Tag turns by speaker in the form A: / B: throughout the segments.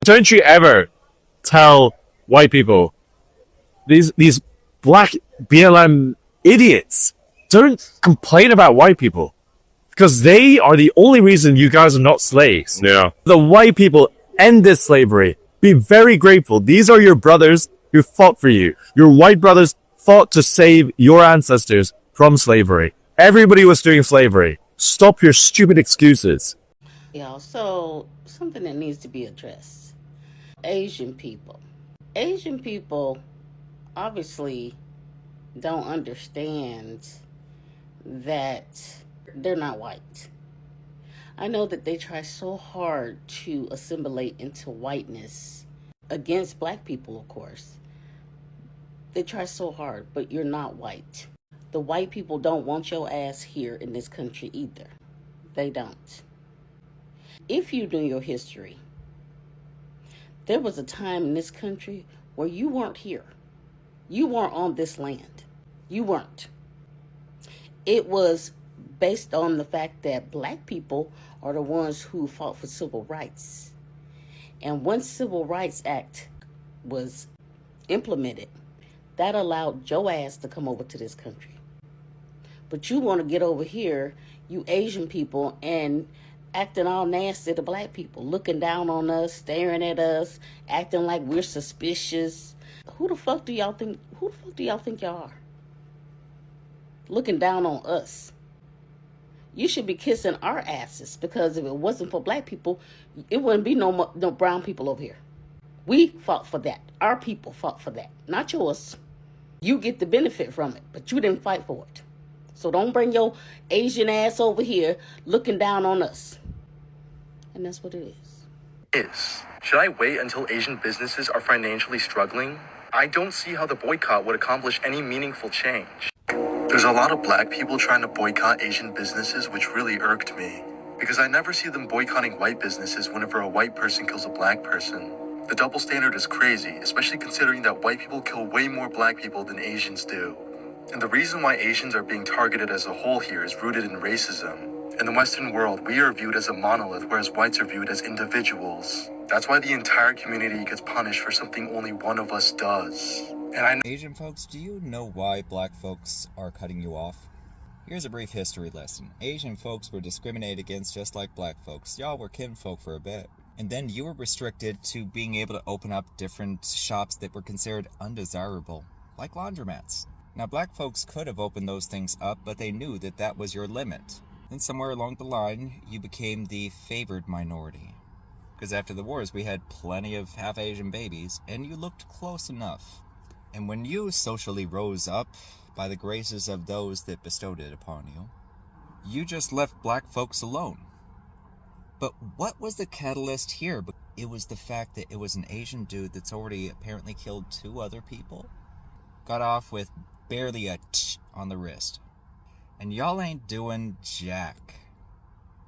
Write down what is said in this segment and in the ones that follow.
A: don't you ever tell white people, these black BLM idiots, don't complain about white people. Because they are the only reason you guys are not slaves.
B: Yeah.
A: The white people ended slavery. Be very grateful. These are your brothers who fought for you. Your white brothers fought to save your ancestors from slavery. Everybody was doing slavery. Stop your stupid excuses.
C: Yeah, so something that needs to be addressed. Asian people. Asian people obviously don't understand that they're not white. I know that they try so hard to assimilate into whiteness against black people, of course. They try so hard, but you're not white. The white people don't want your ass here in this country either. They don't. If you know your history, there was a time in this country where you weren't here. You weren't on this land. You weren't. It was based on the fact that black people are the ones who fought for civil rights. And once Civil Rights Act was implemented, that allowed your ass to come over to this country. But you want to get over here, you Asian people, and acting all nasty to black people, looking down on us, staring at us, acting like we're suspicious. Who the fuck do y'all think y'all are? Looking down on us. You should be kissing our asses, because if it wasn't for black people, it wouldn't be no brown people over here. We fought for that. Our people fought for that, not yours. You get the benefit from it, but you didn't fight for it. So don't bring your Asian ass over here looking down on us. And that's what it is.
D: Should I wait until Asian businesses are financially struggling? I don't see how the boycott would accomplish any meaningful change. There's a lot of black people trying to boycott Asian businesses, which really irked me. Because I never see them boycotting white businesses whenever a white person kills a black person. The double standard is crazy, especially considering that white people kill way more black people than Asians do. And the reason why Asians are being targeted as a whole here is rooted in racism. In the Western world, we are viewed as a monolith, whereas whites are viewed as individuals. That's why the entire community gets punished for something only one of us does. And I know
E: Asian folks, do you know why black folks are cutting you off? Here's a brief history lesson. Asian folks were discriminated against just like black folks. Y'all were kinfolk for a bit. And then you were restricted to being able to open up different shops that were considered undesirable, like laundromats. Now, black folks could have opened those things up, but they knew that that was your limit. Then somewhere along the line, you became the favored minority. Because after the wars, we had plenty of half-Asian babies, and you looked close enough. And when you socially rose up by the graces of those that bestowed it upon you, you just left black folks alone. But what was the catalyst here? It was the fact that it was an Asian dude that's already apparently killed 2 other people. Got off with barely a tch on the wrist. And y'all ain't doing jack.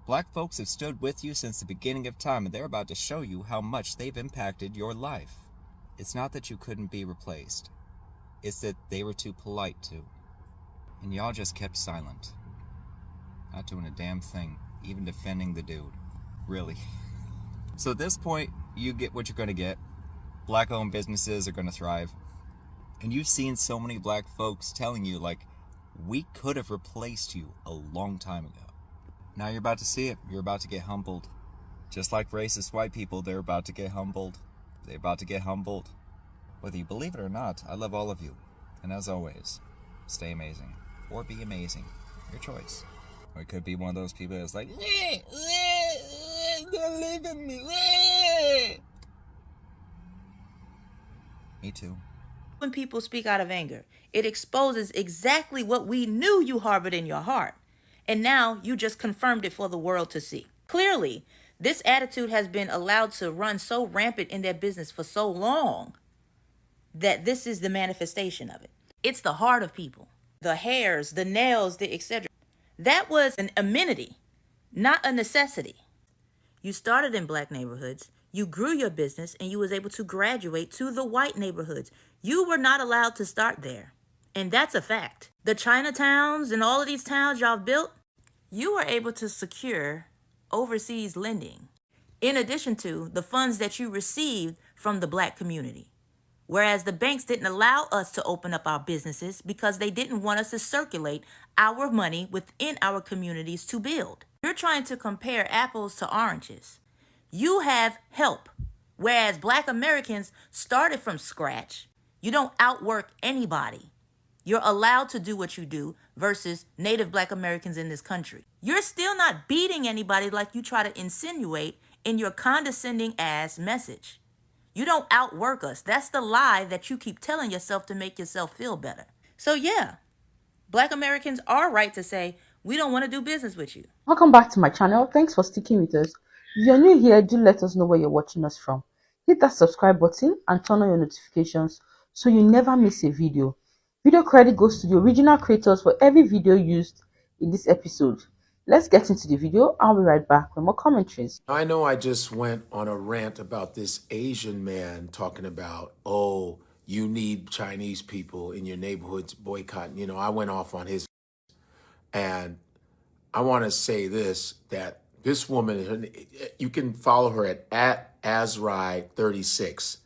E: Black folks have stood with you since the beginning of time, and they're about to show you how much they've impacted your life. It's not that you couldn't be replaced. It's that they were too polite to. And y'all just kept silent. Not doing a damn thing. Even defending the dude. Really. So at this point, you get what you're going to get. Black-owned businesses are going to thrive. And you've seen so many black folks telling you, like, we could have replaced you a long time ago. Now you're about to see it. You're about to get humbled. Just like racist white people, they're about to get humbled. They're about to get humbled. Whether you believe it or not, I love all of you. And as always, stay amazing. Or be amazing. Your choice. Or it could be one of those people that's like, don't leave me. Me too.
F: When people speak out of anger, it exposes exactly what we knew you harbored in your heart. And now you just confirmed it for the world to see. Clearly, this attitude has been allowed to run so rampant in their business for so long that this is the manifestation of it. It's the heart of people, the hairs, the nails, the etc. That was an amenity, not a necessity. You started in black neighborhoods, you grew your business, and you was able to graduate to the white neighborhoods. You were not allowed to start there. And that's a fact. The Chinatowns and all of these towns y'all built, you were able to secure overseas lending. in addition to the funds that you received from the Black community. Whereas the banks didn't allow us to open up our businesses because they didn't want us to circulate our money within our communities to build. You're trying to compare apples to oranges. You have help, whereas Black Americans started from scratch. You don't outwork anybody. You're allowed to do what you do versus Native Black Americans in this country. You're still not beating anybody like you try to insinuate in your condescending ass message. You don't outwork us. That's the lie that you keep telling yourself to make yourself feel better. So yeah, Black Americans are right to say, we don't want to do business with you.
B: Welcome back to my channel. Thanks for sticking with us. If you're new here, do let us know where you're watching us from. Hit that subscribe button and turn on your notifications so you never miss a video. Video credit goes to the original creators for every video used in this episode. Let's get into the video. I'll be right back with more commentaries.
G: I know I just went on a rant about this Asian man talking about, oh, you need Chinese people in your neighborhoods boycotting. You know, I went off on his, and I want to say this, that this woman, you can follow her at Asrai36,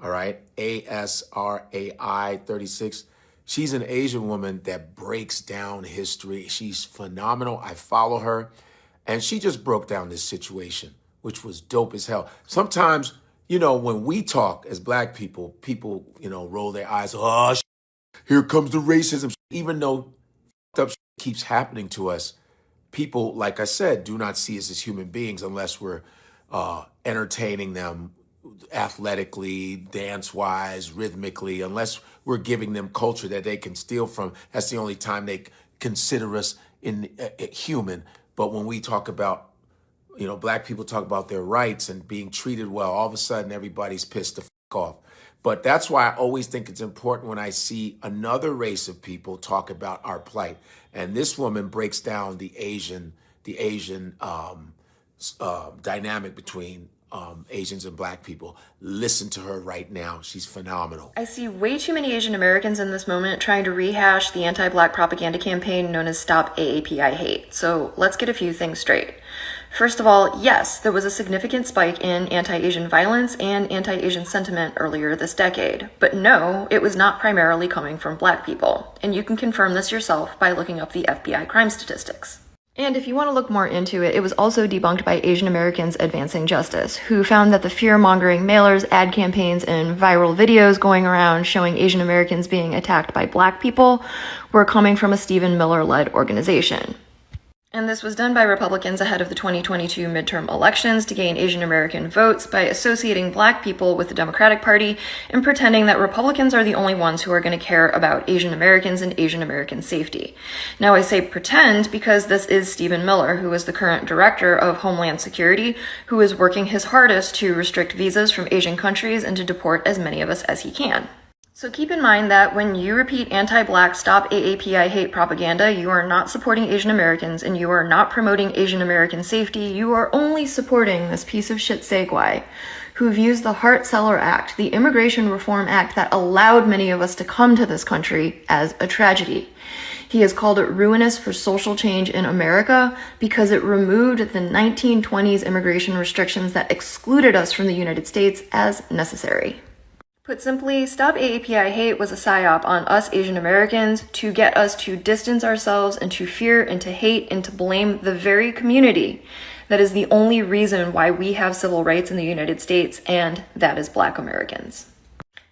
G: all right? ASRAI 36. She's an Asian woman that breaks down history. She's phenomenal. I follow her. And she just broke down this situation, which was dope as hell. Sometimes, you know, when we talk as Black people, you know, roll their eyes. Oh, here comes the racism. Even though up keeps happening to us, people, like I said, do not see us as human beings unless we're entertaining them athletically, dance-wise, rhythmically, unless we're giving them culture that they can steal from. That's the only time they consider us human. But when we talk about, you know, Black people talk about their rights and being treated well, all of a sudden everybody's pissed the fuck off. But that's why I always think it's important when I see another race of people talk about our plight. And this woman breaks down the Asian dynamic between Asians and Black people. Listen to her right now. She's phenomenal.
H: I see way too many Asian Americans in this moment trying to rehash the anti-Black propaganda campaign known as Stop AAPI Hate. So let's get a few things straight. First of all, yes, there was a significant spike in anti-Asian violence and anti-Asian sentiment earlier this decade. But no, it was not primarily coming from Black people. And you can confirm this yourself by looking up the FBI crime statistics. And if you want to look more into it, it was also debunked by Asian Americans Advancing Justice, who found that the fear-mongering mailers, ad campaigns, and viral videos going around showing Asian Americans being attacked by Black people were coming from a Stephen Miller-led organization. And this was done by Republicans ahead of the 2022 midterm elections to gain Asian American votes by associating Black people with the Democratic Party and pretending that Republicans are the only ones who are going to care about Asian Americans and Asian American safety. Now I say pretend because this is Stephen Miller, who is the current director of Homeland Security, who is working his hardest to restrict visas from Asian countries and to deport as many of us as he can. So keep in mind that when you repeat anti-Black Stop AAPI Hate propaganda, you are not supporting Asian Americans and you are not promoting Asian American safety. You are only supporting this piece of shit Segway, who views the Hart-Celler Act, the Immigration Reform Act that allowed many of us to come to this country, as a tragedy. He has called it ruinous for social change in America because it removed the 1920s immigration restrictions that excluded us from the United States as necessary. Put simply, Stop AAPI Hate was a psyop on us Asian Americans to get us to distance ourselves and to fear and to hate and to blame the very community that is the only reason why we have civil rights in the United States, and that is Black Americans.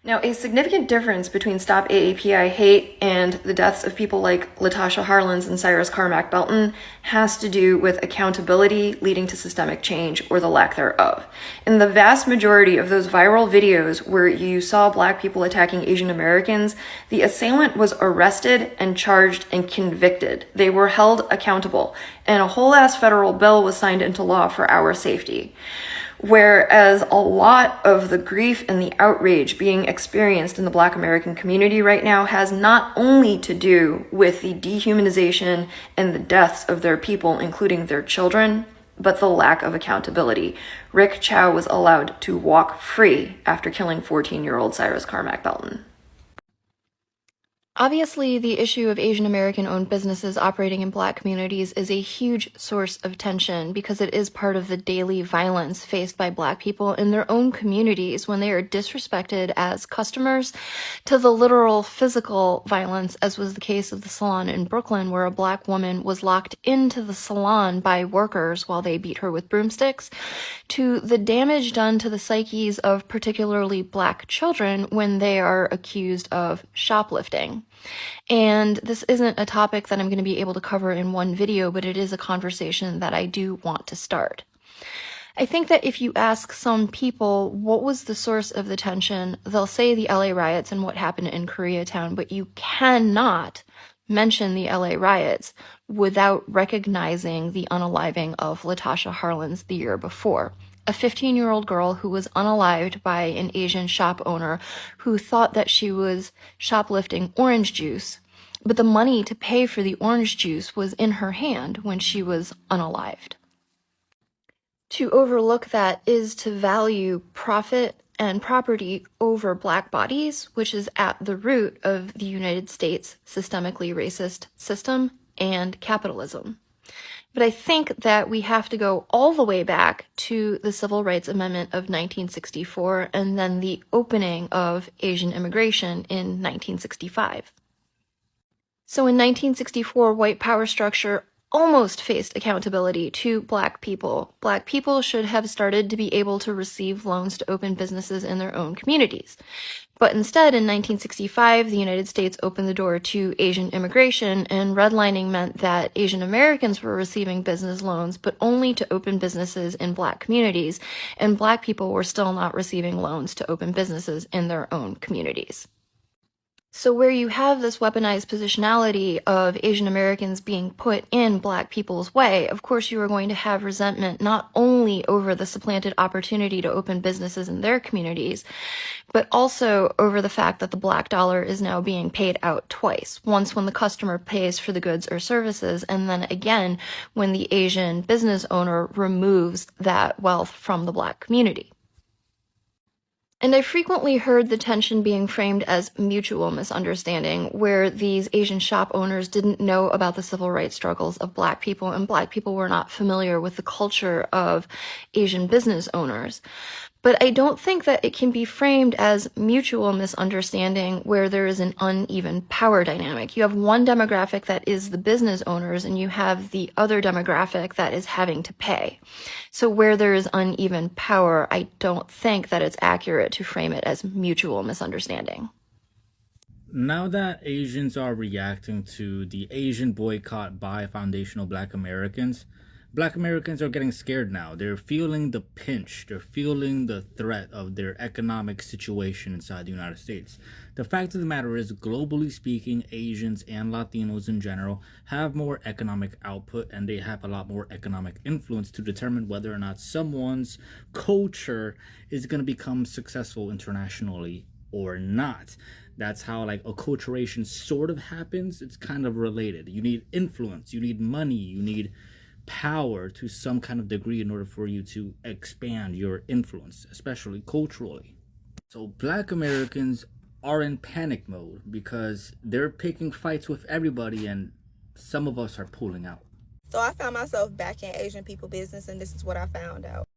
H: Now, a significant difference between Stop AAPI Hate and the deaths of people like Latasha Harlins and Cyrus Carmack Belton has to do with accountability leading to systemic change, or the lack thereof. In the vast majority of those viral videos where you saw Black people attacking Asian Americans, the assailant was arrested and charged and convicted. They were held accountable, and a whole ass federal bill was signed into law for our safety. Whereas a lot of the grief and the outrage being experienced in the Black American community right now has not only to do with the dehumanization and the deaths of their people, including their children, but the lack of accountability. Rick Chow was allowed to walk free after killing 14-year-old Cyrus Carmack Belton. Obviously, the issue of Asian American owned businesses operating in Black communities is a huge source of tension because it is part of the daily violence faced by Black people in their own communities when they are disrespected as customers, to the literal physical violence, as was the case of the salon in Brooklyn, where a Black woman was locked into the salon by workers while they beat her with broomsticks, to the damage done to the psyches of particularly Black children when they are accused of shoplifting. And this isn't a topic that I'm going to be able to cover in one video, but it is a conversation that I do want to start. I think that if you ask some people what was the source of the tension, they'll say the LA riots and what happened in Koreatown, but you cannot mention the LA riots without recognizing the unaliving of Latasha Harlins the year before. A 15-year-old girl who was unalived by an Asian shop owner who thought that she was shoplifting orange juice, but the money to pay for the orange juice was in her hand when she was unalived. To overlook that is to value profit and property over Black bodies, which is at the root of the United States systemically racist system and capitalism. But I think that we have to go all the way back to the Civil Rights Amendment of 1964 and then the opening of Asian immigration in 1965. So in 1964, white power structure almost faced accountability to Black people. Black people should have started to be able to receive loans to open businesses in their own communities. But instead, in 1965, the United States opened the door to Asian immigration, and redlining meant that Asian Americans were receiving business loans, but only to open businesses in Black communities, and Black people were still not receiving loans to open businesses in their own communities. So where you have this weaponized positionality of Asian Americans being put in Black people's way, of course you are going to have resentment not only over the supplanted opportunity to open businesses in their communities, but also over the fact that the Black dollar is now being paid out twice. Once when the customer pays for the goods or services, and then again when the Asian business owner removes that wealth from the Black community. And I frequently heard the tension being framed as mutual misunderstanding, where these Asian shop owners didn't know about the civil rights struggles of Black people, and Black people were not familiar with the culture of Asian business owners. But I don't think that it can be framed as mutual misunderstanding where there is an uneven power dynamic. You have one demographic that is the business owners, and you have the other demographic that is having to pay. So where there is uneven power, I don't think that it's accurate to frame it as mutual misunderstanding.
I: Now that Asians are reacting to the Asian boycott by foundational Black Americans are getting scared now. They're feeling the pinch. They're feeling the threat of their economic situation inside the United States. The fact of the matter is, globally speaking, Asians and Latinos in general have more economic output, and they have a lot more economic influence to determine whether or not someone's culture is going to become successful internationally or not. That's how like acculturation sort of happens. It's kind of related. You need influence, you need money, you need power to some kind of degree in order for you to expand your influence, especially culturally. So Black Americans are in panic mode because they're picking fights with everybody, and some of us are pulling out.
J: So I found myself back in Asian people business, and this is what I found out.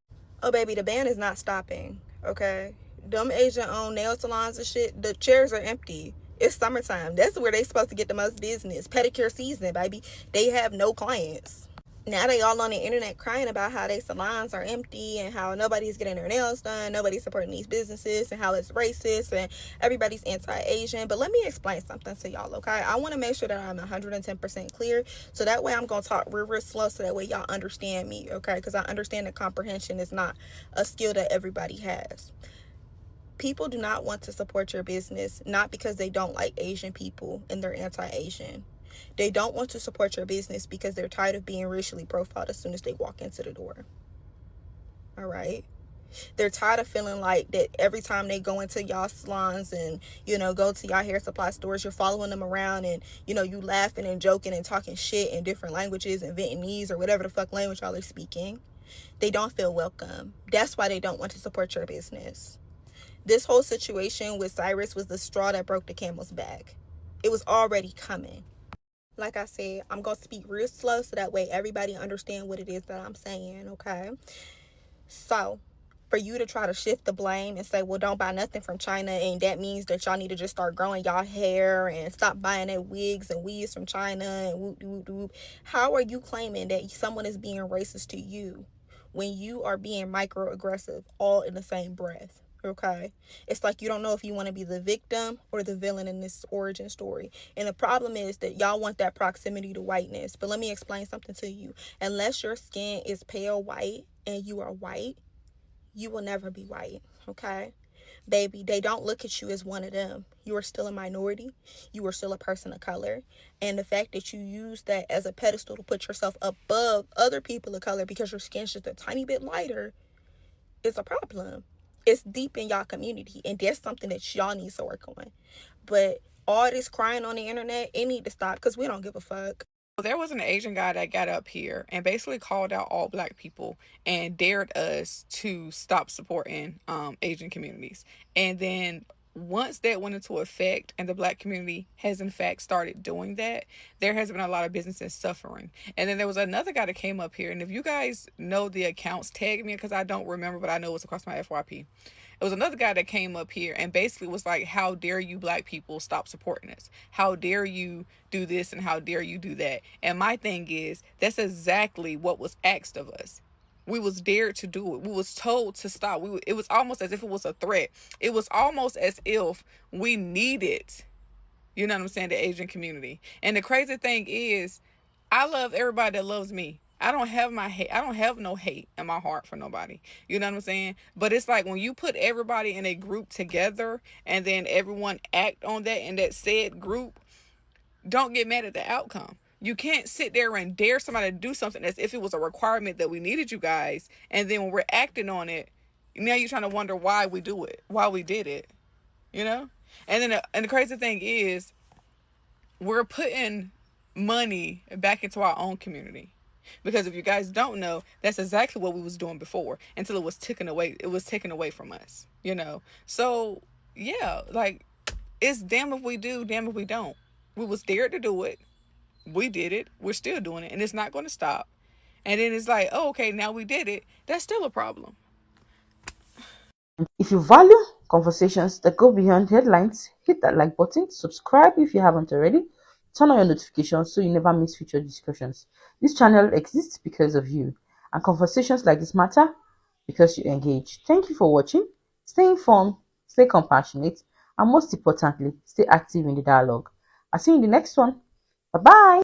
J: Oh baby, the ban is not stopping, okay? Them Asian owned nail salons and shit, the chairs are empty. It's summertime. That's where they supposed to get the most business. Pedicure season, baby. They have no clients. Now they all on the internet crying about how their salons are empty and how nobody's getting their nails done, nobody's supporting these businesses, and how it's racist and everybody's anti-Asian. But let me explain something to y'all, okay? I want to make sure that I'm 110% clear, so that way I'm going to talk real slow so that way y'all understand me, okay? Because I understand that comprehension is not a skill that everybody has. People do not want to support your business, not because they don't like Asian people and they're anti-Asian. They don't want to support your business because they're tired of being racially profiled as soon as they walk into the door. All right? They're tired of feeling like that every time they go into y'all salons and, go to y'all hair supply stores, you're following them around and, you laughing and joking and talking shit in different languages and Vietnamese or whatever the fuck language y'all are speaking. They don't feel welcome. That's why they don't want to support your business. This whole situation with Cyrus was the straw that broke the camel's back. It was already coming. Like I said, I'm going to speak real slow so that way everybody understand what it is that I'm saying, okay? So, for you to try to shift the blame and say, well, don't buy nothing from China, and that means that y'all need to just start growing y'all hair and stop buying that wigs and weaves from China and whoop whoop whoop. How are you claiming that someone is being racist to you when you are being microaggressive all in the same breath? Okay, it's like you don't know if you want to be the victim or the villain in this origin story. And the problem is that y'all want that proximity to whiteness. But let me explain something to you. Unless your skin is pale white and you are white, you will never be white. Okay, baby, they don't look at you as one of them. You are still a minority. You are still a person of color. And the fact that you use that as a pedestal to put yourself above other people of color because your skin's just a tiny bit lighter is a problem. It's deep in y'all community, and that's something that y'all need to work on. But all this crying on the internet, it need to stop because we don't give a fuck.
K: There was an Asian guy that got up here and basically called out all black people and dared us to stop supporting Asian communities. And then once that went into effect and the black community has in fact started doing that, there has been a lot of businesses suffering. And then there was another guy that came up here, and if you guys know the accounts, tag me because I don't remember, but I know it's across my FYP. It was another guy that came up here and basically was like, how dare you black people stop supporting us? How dare you do this and how dare you do that? And my thing is, that's exactly what was asked of us. We was dared to do it. We was told to stop. It was almost as if it was a threat. It was almost as if we needed, you know what I'm saying, the Asian community. And the crazy thing is, I love everybody that loves me. I don't have no hate in my heart for nobody. You know what I'm saying? But it's like when you put everybody in a group together and then everyone act on that in that said group, don't get mad at the outcome. You can't sit there and dare somebody to do something as if it was a requirement that we needed you guys. And then when we're acting on it, now you're trying to wonder why we do it, why we did it, you know? And then the crazy thing is, we're putting money back into our own community, because if you guys don't know, that's exactly what we was doing before until it was taken away from us, you know. So yeah, like, it's damn if we do, damn if we don't. We was dared to do it, we did it, we're still doing it, and it's not going to stop. And then it's like, oh, okay, now we did it, that's still a problem.
B: If you value conversations that go beyond headlines, hit that like button, subscribe if you haven't already, turn on your notifications so you never miss future discussions. This channel exists because of you, and conversations like this matter because you engage. Thank you for watching. Stay informed, stay compassionate, and most importantly, stay active in the dialogue. I'll see you in the next one. Bye bye.